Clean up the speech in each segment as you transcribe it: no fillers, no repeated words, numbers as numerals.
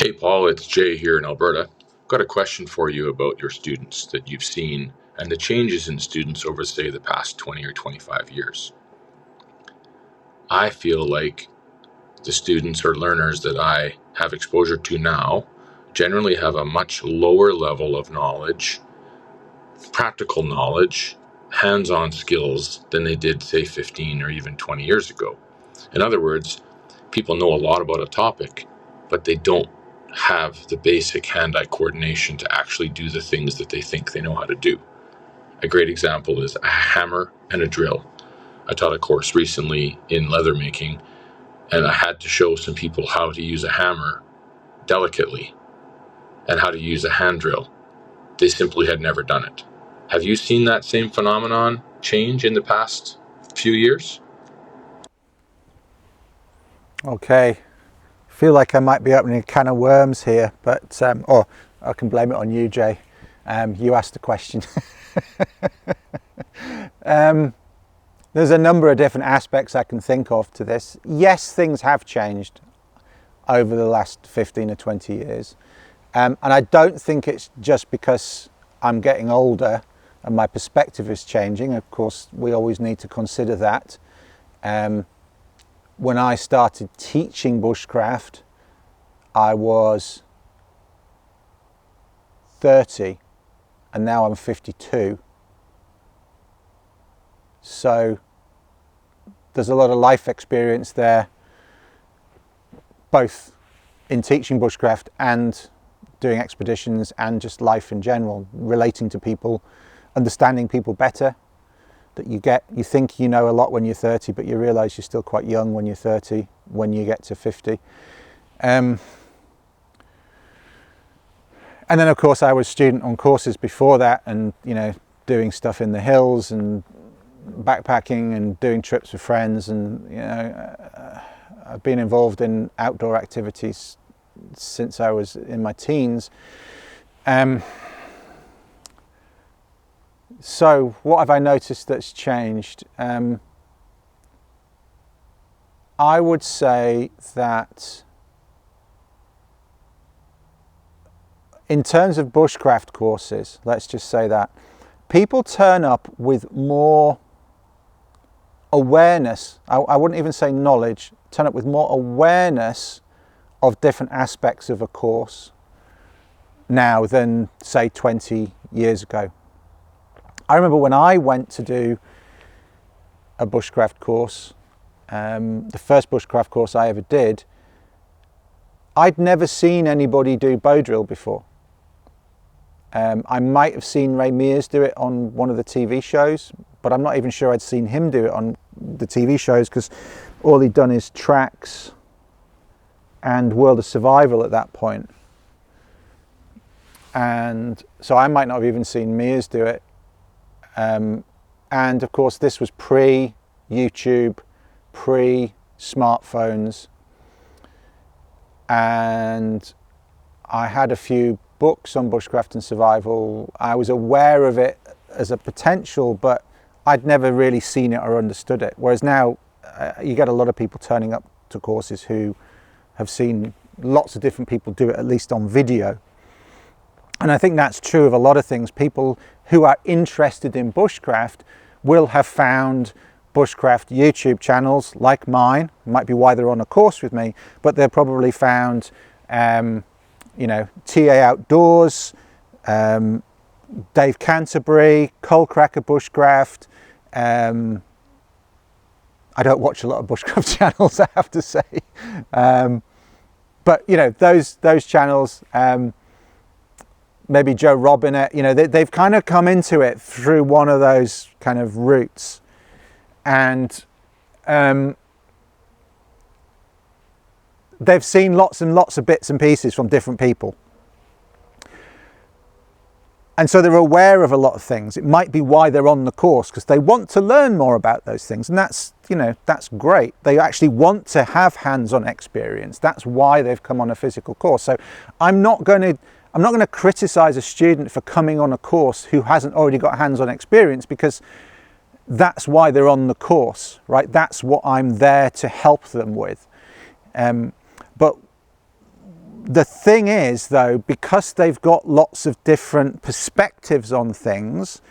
Hey Paul, it's Jay here in Alberta. Got a question for you about your students that you've seen and the changes in students over, say, the past 20 or 25 years. I feel like the students or learners that I have exposure to now generally have a much lower level of knowledge, practical knowledge, hands-on skills than they did, say, 15 or even 20 years ago. In other words, people know a lot about a topic, but they don't have the basic hand-eye coordination to actually do the things that they think they know how to do. A great example is a hammer and a drill. I taught a course recently in leather making, and I had to show some people how to use a hammer delicately and how to use a hand drill. They simply had never done it. Have you seen that same phenomenon change in the past few years? Okay, feel like I might be opening a can of worms here, but or I can blame it on you, Jay. You asked the question. There's a number of different aspects I can think of to this. Yes, things have changed over the last 15 or 20 years. And I don't think it's just because I'm getting older and my perspective is changing. Of course, we always need to consider that. When I started teaching bushcraft, I was 30 and now I'm 52. So there's a lot of life experience there, both in teaching bushcraft and doing expeditions and just life in general, relating to people, understanding people better. That you think you know a lot when you're 30, but you realise you're still quite young when you're 30, when you get to 50. And then of course I was student on courses before that, and doing stuff in the hills and backpacking and doing trips with friends, and I've been involved in outdoor activities since I was in my teens. So what have I noticed that's changed? I would say that in terms of bushcraft courses, let's just say that people turn up with more awareness. I wouldn't even say knowledge, turn up with more awareness of different aspects of a course now than say 20 years ago. I remember when I went to do a bushcraft course, the first bushcraft course I ever did, I'd never seen anybody do bow drill before. I might have seen Ray Mears do it on one of the TV shows, but I'm not even sure I'd seen him do it on the TV shows, because all he'd done is Tracks and World of Survival at that point. And so I might not have even seen Mears do it. And of course this was pre-YouTube, pre-smartphones, and I had a few books on bushcraft and survival. I was aware of it as a potential, but I'd never really seen it or understood it. Whereas now you get a lot of people turning up to courses who have seen lots of different people do it, at least on video. And I think that's true of a lot of things. People who are interested in bushcraft will have found bushcraft YouTube channels like mine. It might be why they're on a course with me, but they've probably found TA Outdoors, Dave Canterbury, Coalcracker Bushcraft. I don't watch a lot of bushcraft channels, I have to say. But those channels, maybe Joe Robinette, they've kind of come into it through one of those kind of routes. And they've seen lots and lots of bits and pieces from different people. And so they're aware of a lot of things. It might be why they're on the course, because they want to learn more about those things. And that's great. They actually want to have hands-on experience. That's why they've come on a physical course. So I'm not going to criticize a student for coming on a course who hasn't already got hands-on experience, because that's why they're on the course, right? That's what I'm there to help them with. But The thing is, though, because they've got lots of different perspectives on things,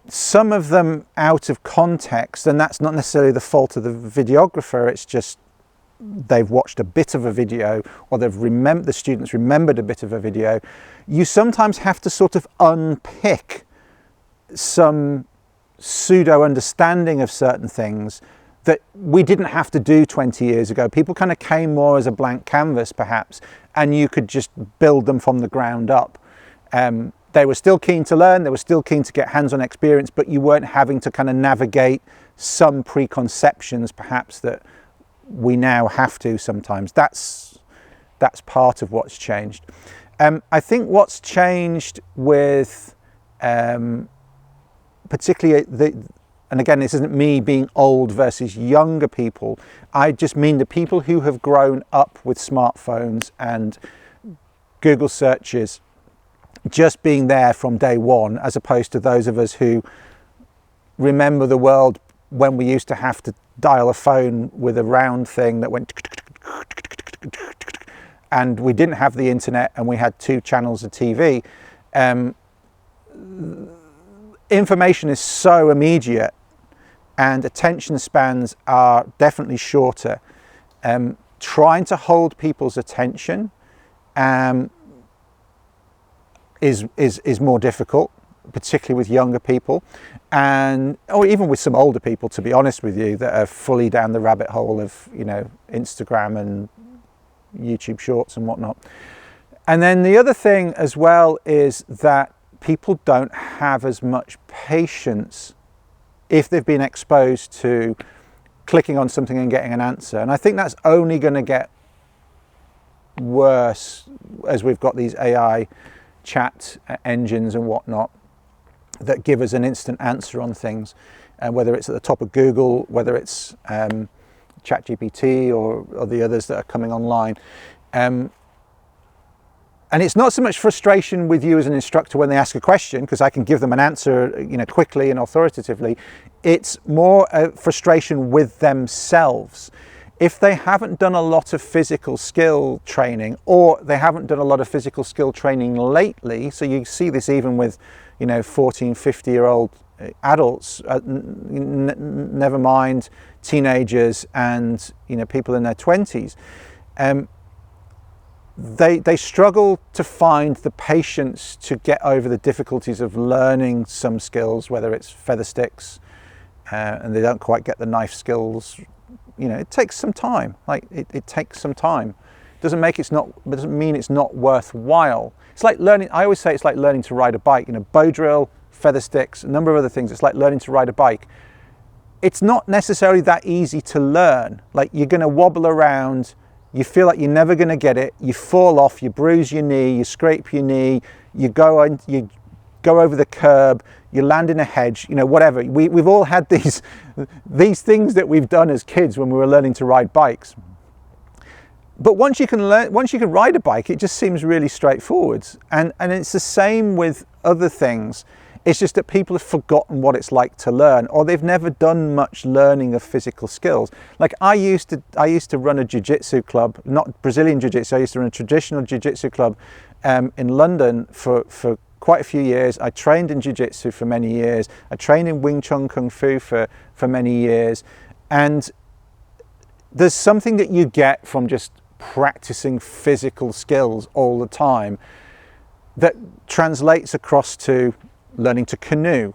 some of them out of context, and that's not necessarily the fault of the videographer, it's just they've watched a bit of a video, or the students remembered a bit of a video. You sometimes have to sort of unpick some pseudo understanding of certain things that we didn't have to do 20 years ago. People kind of came more as a blank canvas, perhaps, and you could just build them from the ground up. They were still keen to learn, they were still keen to get hands-on experience, but you weren't having to kind of navigate some preconceptions, perhaps, that we now have to sometimes. That's part of what's changed. I think what's changed with particularly and again, this isn't me being old versus younger people, I just mean the people who have grown up with smartphones and Google searches just being there from day one, as opposed to those of us who remember the world when we used to have to dial a phone with a round thing that went, and we didn't have the internet and we had 2 channels of TV. Information is so immediate and attention spans are definitely shorter. Trying to hold people's attention is more difficult, particularly with younger people, or even with some older people, to be honest with you, that are fully down the rabbit hole of, you know, Instagram and YouTube shorts and whatnot. And then the other thing as well is that people don't have as much patience if they've been exposed to clicking on something and getting an answer. And I think that's only going to get worse as we've got these AI chat engines and whatnot that give us an instant answer on things, and whether it's at the top of Google, whether it's ChatGPT or the others that are coming online. And it's not so much frustration with you as an instructor when they ask a question, because I can give them an answer, you know, quickly and authoritatively. It's more frustration with themselves. If they haven't done a lot of physical skill training, or they haven't done a lot of physical skill training lately, so you see this even with, you know, 14, 50-year-old adults, never mind teenagers and, you know, people in their 20s. They struggle to find the patience to get over the difficulties of learning some skills, whether it's feather sticks, and they don't quite get the knife skills. You know, it takes some time. Like it takes some time. Doesn't mean it's not worthwhile. It's like learning. I always say it's like learning to ride a bike. You know, bow drill, feather sticks, a number of other things. It's like learning to ride a bike. It's not necessarily that easy to learn. Like, you're going to wobble around. You feel like you're never going to get it. You fall off. You bruise your knee. You scrape your knee. You go over the curb. You land in a hedge. You know, whatever. We've all had these things that we've done as kids when we were learning to ride bikes. But once you can ride a bike, it just seems really straightforward. And it's the same with other things. It's just that people have forgotten what it's like to learn, or they've never done much learning of physical skills. Like I used to run a jiu-jitsu club, not Brazilian jiu-jitsu. I used to run a traditional jiu-jitsu club in London for quite a few years. I trained in jiu-jitsu for many years. I trained in Wing Chun Kung Fu for many years. And there's something that you get from just practicing physical skills all the time that translates across to learning to canoe,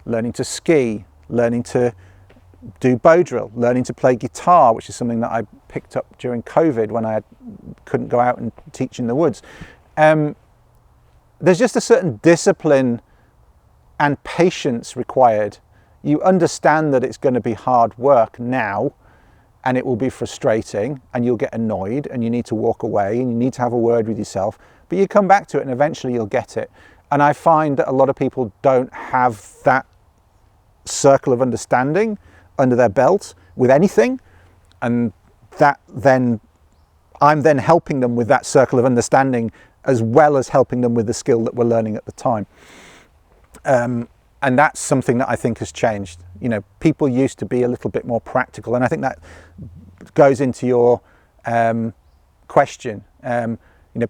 learning to ski, learning to do bow drill, learning to play guitar, which is something that I picked up during COVID when I couldn't go out and teach in the woods. There's just a certain discipline and patience required. You understand that it's going to be hard work now, and it will be frustrating, and you'll get annoyed, and you need to walk away, and you need to have a word with yourself, but you come back to it and eventually you'll get it. And I find that a lot of people don't have that circle of understanding under their belt with anything, and that then I'm then helping them with that circle of understanding, as well as helping them with the skill that we're learning at the time. And that's something that I think has changed. You know, people used to be a little bit more practical, and I think that goes into your question.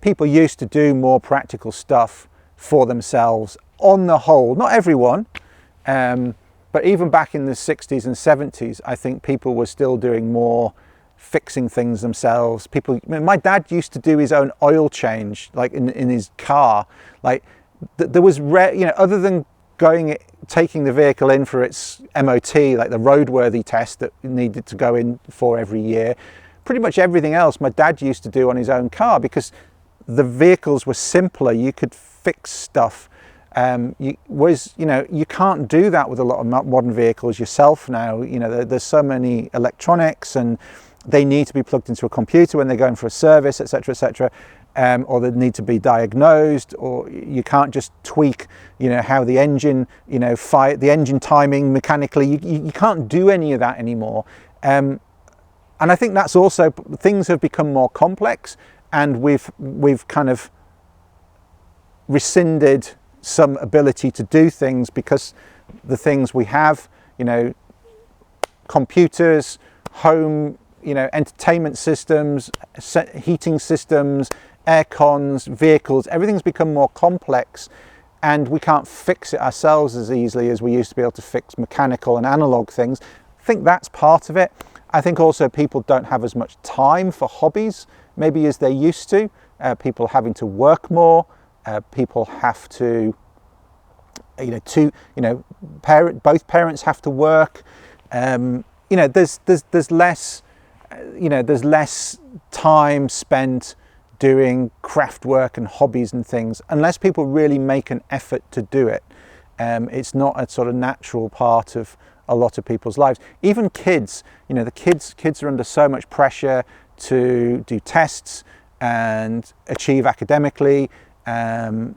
People used to do more practical stuff for themselves on the whole. Not everyone, but even back in the 60s and 70s, I think people were still doing more fixing things themselves. My dad used to do his own oil change, like in his car. Like there was, other than taking the vehicle in for its MOT, like the roadworthy test that needed to go in for every year, pretty much everything else my dad used to do on his own car, because the vehicles were simpler. You could fix stuff. You can't do that with a lot of modern vehicles yourself now. There's so many electronics, and they need to be plugged into a computer when they're going for a service, etc., etc., or they need to be diagnosed, or you can't just tweak, how the engine, the engine timing mechanically. You can't do any of that anymore. And I think that's also, things have become more complex, and we've kind of rescinded some ability to do things because the things we have, computers, home, entertainment systems, heating systems, air cons, vehicles, everything's become more complex, and we can't fix it ourselves as easily as we used to be able to fix mechanical and analog things. I think that's part of it. I think also people don't have as much time for hobbies maybe as they used to. People having to work more. People have to, both parents have to work. There's less, there's less time spent doing craft work and hobbies and things, unless people really make an effort to do it. It's not a sort of natural part of a lot of people's lives. Even kids, the kids are under so much pressure to do tests and achieve academically. They're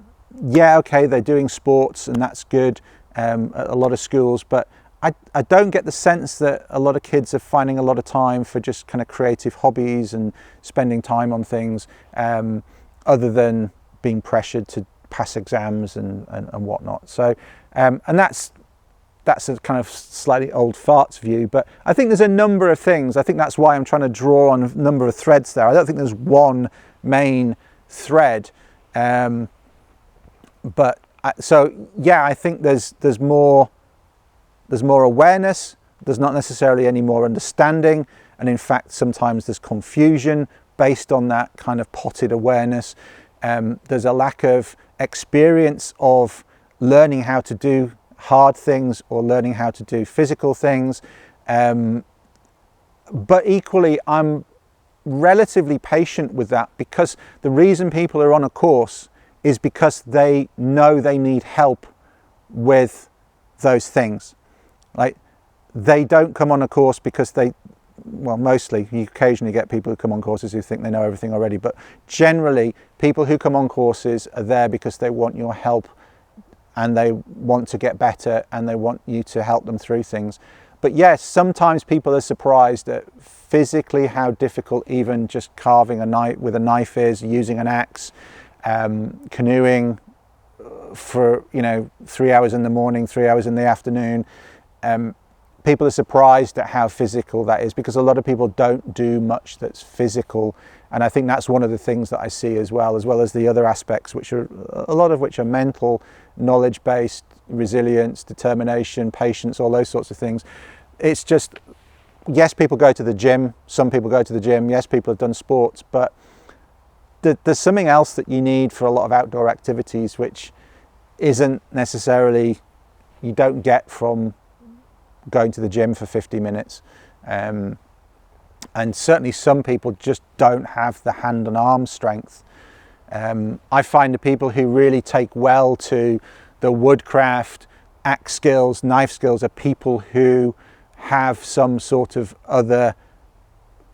doing sports, and that's good at a lot of schools, but I don't get the sense that a lot of kids are finding a lot of time for just kind of creative hobbies and spending time on things, other than being pressured to pass exams and whatnot. So, and that's a kind of slightly old farts view, but I think there's a number of things. I think that's why I'm trying to draw on a number of threads there. I don't think there's one main thread. I think there's more awareness. There's not necessarily any more understanding, and in fact sometimes there's confusion based on that kind of potted awareness. There's a lack of experience of learning how to do hard things or learning how to do physical things, but equally I'm relatively patient with that, because the reason people are on a course is because they know they need help with those things. Like, they don't come on a course because mostly, you occasionally get people who come on courses who think they know everything already, but generally people who come on courses are there because they want your help, and they want to get better, and they want you to help them through things. But yes, sometimes people are surprised at physically how difficult even just carving a knife with a knife is, using an axe, canoeing for 3 hours in the morning, 3 hours in the afternoon. People are surprised at how physical that is, because a lot of people don't do much that's physical, and I think that's one of the things that I see as well as the other aspects, which are a lot of which are mental, knowledge-based, resilience, determination, patience, all those sorts of things. It's just, yes, people go to the gym, some people go to the gym, yes, people have done sports, but there's something else that you need for a lot of outdoor activities, which isn't necessarily, you don't get from going to the gym for 50 minutes. And certainly some people just don't have the hand and arm strength. I find the people who really take well to the woodcraft, axe skills, knife skills, are people who have some sort of other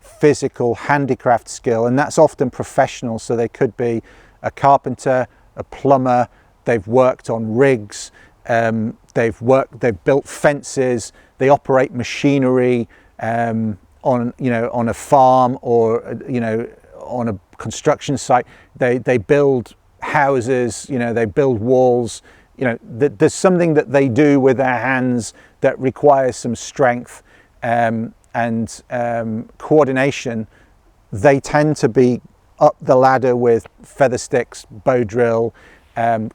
physical handicraft skill, and that's often professional. So they could be a carpenter, a plumber, they've worked on rigs, they've built fences, they operate machinery on a farm, or on a construction site. They build houses, they build walls. There's something that they do with their hands that requires some strength and coordination. They tend to be up the ladder with feather sticks, bow drill,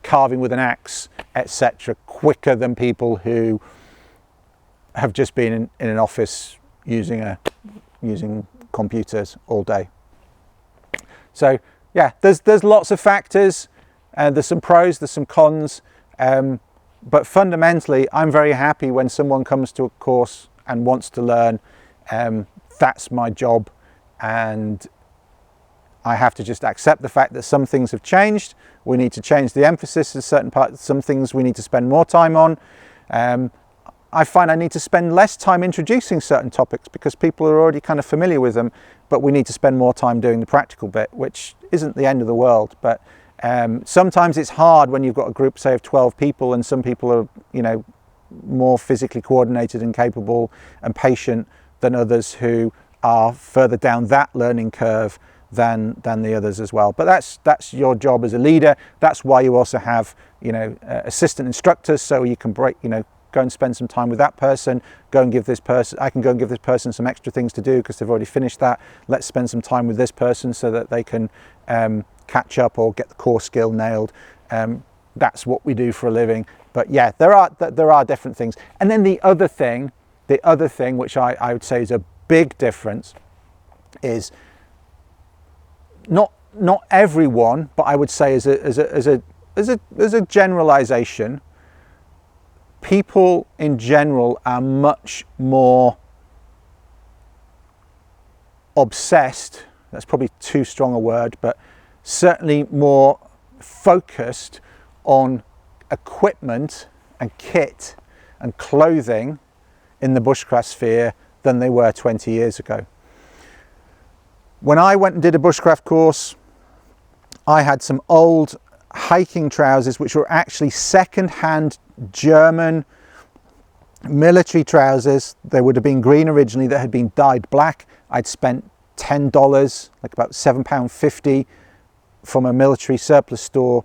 carving with an axe, etc., quicker than people who have just been in an office using computers all day. So yeah, there's lots of factors, there's some pros, there's some cons, but fundamentally I'm very happy when someone comes to a course and wants to learn. That's my job, and I have to just accept the fact that some things have changed. We need to change the emphasis in certain parts. Some things we need to spend more time on. I find I need to spend less time introducing certain topics because people are already kind of familiar with them, but we need to spend more time doing the practical bit, which isn't the end of the world. But sometimes it's hard when you've got a group, say, of 12 people, and some people are, more physically coordinated and capable and patient than others who are further down that learning curve than the others as well. But that's your job as a leader. That's why you also have assistant instructors, so you can go and spend some time with that person. I can go and give this person some extra things to do because they've already finished that. Let's spend some time with this person so that they can catch up or get the core skill nailed. That's what we do for a living. But yeah, there are different things. And then the other thing which I would say is a big difference is not everyone, but I would say as a generalization, people in general are much more obsessed. That's probably too strong a word, but certainly more focused on equipment and kit and clothing in the bushcraft sphere than they were 20 years ago. When I went and did a bushcraft course, I had some old hiking trousers which were actually second-hand German military trousers. They would have been green originally, that had been dyed black. I'd spent $10, like about £7.50 from a military surplus store.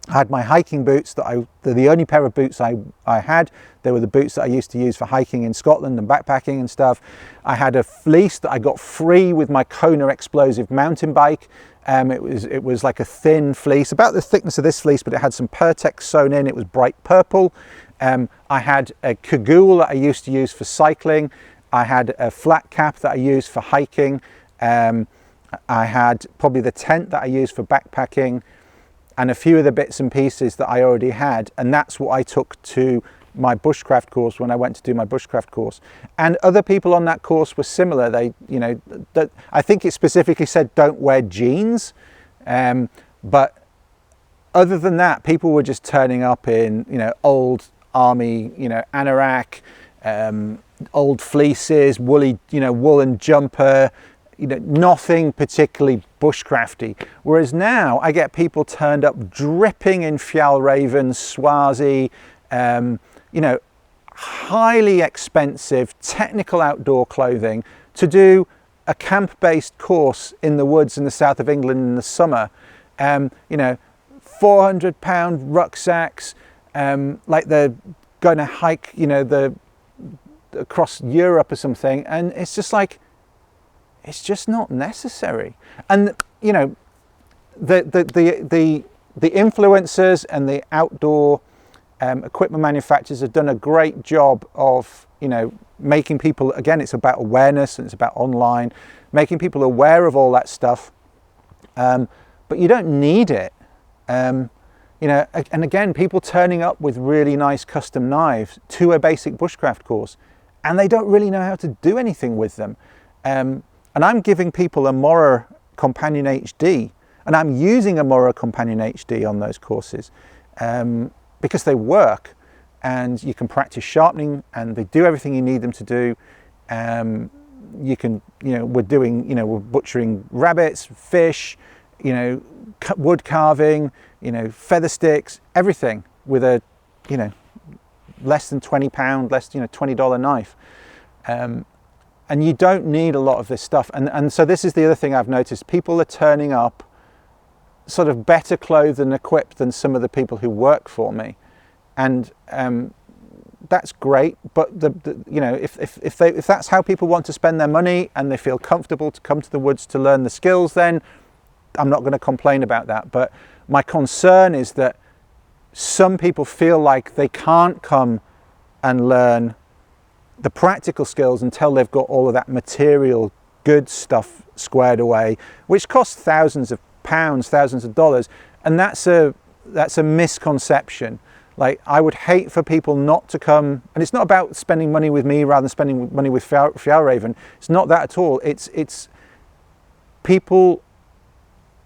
I had my hiking boots they're the only pair of boots I had. They were the boots that I used to use for hiking in Scotland and backpacking and stuff. I had a fleece that I got free with my Kona explosive mountain bike. It was like a thin fleece, about the thickness of this fleece, but it had some Pertex sewn in. It was bright purple. I had a cagoule that I used to use for cycling. I had a flat cap that I used for hiking. I had probably the tent that I used for backpacking, and a few of the bits and pieces that I already had, and that's what I took to my bushcraft course when I went to do my bushcraft course. And other people on that course were similar. They, I think it specifically said don't wear jeans, but other than that, people were just turning up in old army, anorak, old fleeces, woolly, woolen jumper. Nothing particularly bushcrafty. Whereas now I get people turned up dripping in Fjällräven, Swazi, highly expensive technical outdoor clothing to do a camp-based course in the woods in the south of England in the summer. £400 rucksacks, like they're going to hike, across Europe or something, and it's just like, it's just not necessary. And the influencers and the outdoor equipment manufacturers have done a great job of making people, again, it's about awareness and it's about online, making people aware of all that stuff, but you don't need it. And again, people turning up with really nice custom knives to a basic bushcraft course, and they don't really know how to do anything with them. And I'm giving people a Mora Companion HD, and I'm using a Mora Companion HD on those courses because they work, and you can practice sharpening, and they do everything you need them to do. We're butchering rabbits, fish, wood carving, feather sticks, everything with a, less than £20, less, $20 knife. And you don't need a lot of this stuff. And so this is the other thing I've noticed. People are turning up sort of better clothed and equipped than some of the people who work for me. And that's great. But if that's how people want to spend their money and they feel comfortable to come to the woods to learn the skills, then I'm not going to complain about that. But my concern is that some people feel like they can't come and learn the practical skills until they've got all of that material good stuff squared away, which costs thousands of pounds, thousands of dollars. And that's a misconception. Like, I would hate for people not to come, and it's not about spending money with me rather than spending money with Fjallraven. It's not that at all. It's people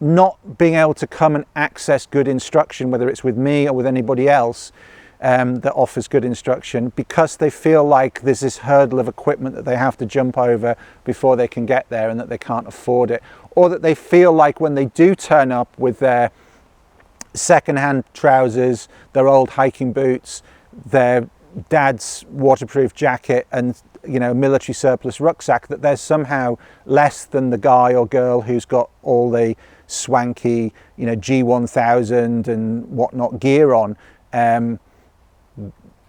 not being able to come and access good instruction, whether it's with me or with anybody else that offers good instruction, because they feel like there's this hurdle of equipment that they have to jump over before they can get there, and that they can't afford it, or that they feel like when they do turn up with their second-hand trousers, their old hiking boots, their dad's waterproof jacket, and military surplus rucksack, that they're somehow less than the guy or girl who's got all the swanky G1000 and whatnot gear on.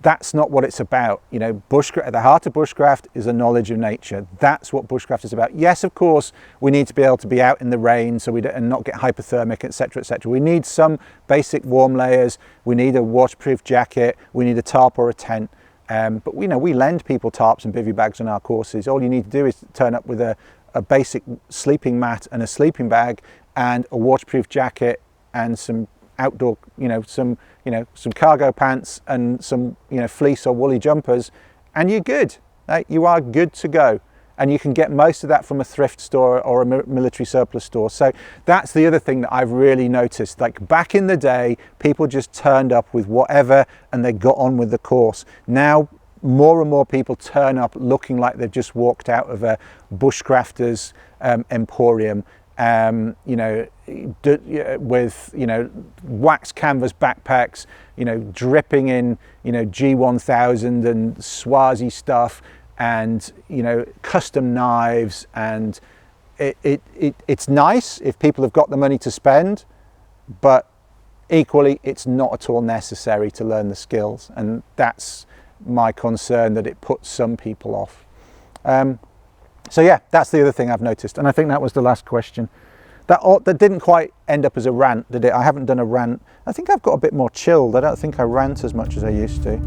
That's not what it's about. Bushcraft, at the heart of Bushcraft is a knowledge of nature. That's what Bushcraft is about. Yes, of course, we need to be able to be out in the rain so and not get hypothermic, etc., etc. We need some basic warm layers. We need a waterproof jacket. We need a tarp or a tent. But we lend people tarps and bivy bags on our courses. All you need to do is turn up with a basic sleeping mat and a sleeping bag and a waterproof jacket and some outdoor, some cargo pants and some, fleece or woolly jumpers, and you're good. Right? You are good to go. And you can get most of that from a thrift store or a military surplus store. So that's the other thing that I've really noticed. Like, back in the day, people just turned up with whatever and they got on with the course. Now, more and more people turn up looking like they've just walked out of a bushcrafter's emporium. With wax canvas backpacks, dripping in G1000 and Swazi stuff, and custom knives, and it's nice if people have got the money to spend, but equally it's not at all necessary to learn the skills, and that's my concern, that it puts some people off. So yeah, that's the other thing I've noticed, and I think that was the last question. That didn't quite end up as a rant, did it? I haven't done a rant. I think I've got a bit more chilled. I don't think I rant as much as I used to.